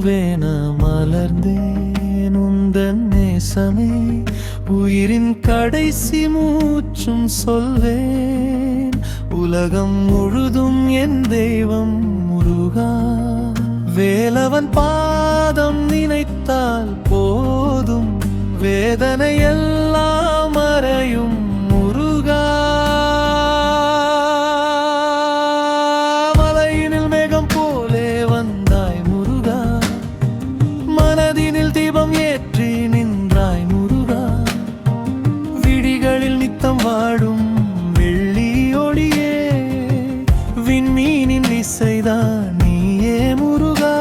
பூவேன மலர்ந்தேன் உந்தன் நேசமே உயிரின் கடைசி மூச்சும் சொல்வேன் உலகம் முழுதும் என் தெய்வம் முருகா வேலவன் பாதம் நினைத்தால் போதும் வேதனை எல்லாம் மறையும் முருகா மலையினில் மேகம் போலே வந்தாய் முருகா மனதினில் தீபம் ஏற்றி நின்றாய் முருகா விடிகளில் நித்தம் வாழும் வெள்ளி ஒளியே விண்மீனின் இசைதான் நீயே முருகா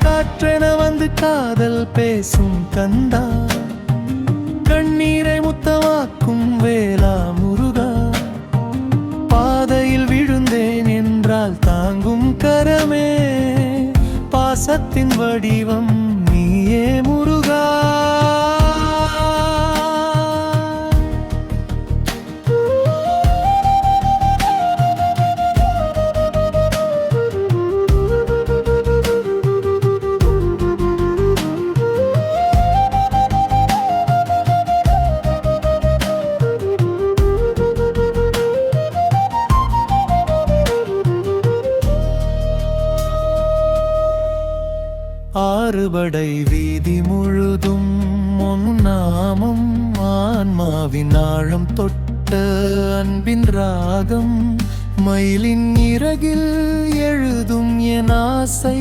காற்றென வந்து காதல் பேசும் கந்தா கண்ணீரை முத்தமாக்கும் வேளா முருகா பாதையில் விழுந்தேன் என்றால் தாங்கும் கரமே பாசத்தின் வடிவம் நீயே முருகா ஆறுபடை வீதி முழுதும் உன் நாமம் ஆன்மாவின் ஆழம் தொட்ட அன்பின் ராகம் மயிலின் இறகில் எழுதும் என் ஆசை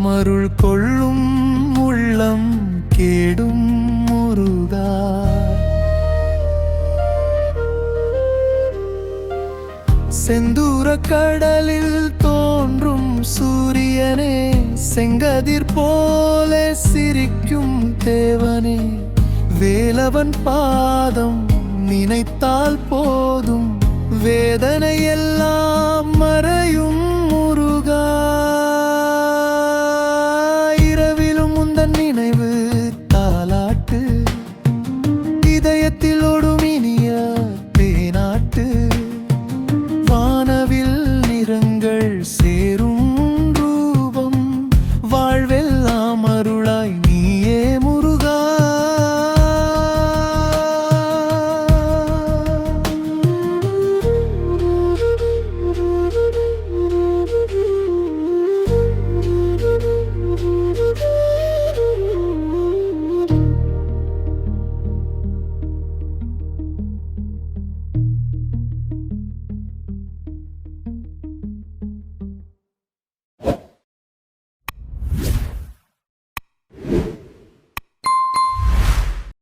மருள் கொள்ளும் உள்ளம் கேடும் முருகா செந்தூர கடலில் தோன்றும் சூரியனே செங்கதிர் போல சிரிக்கும் தேவனே வேலவன் பாதம் நினைத்தால் போதும் வேதனை எல்லாம் மறையும்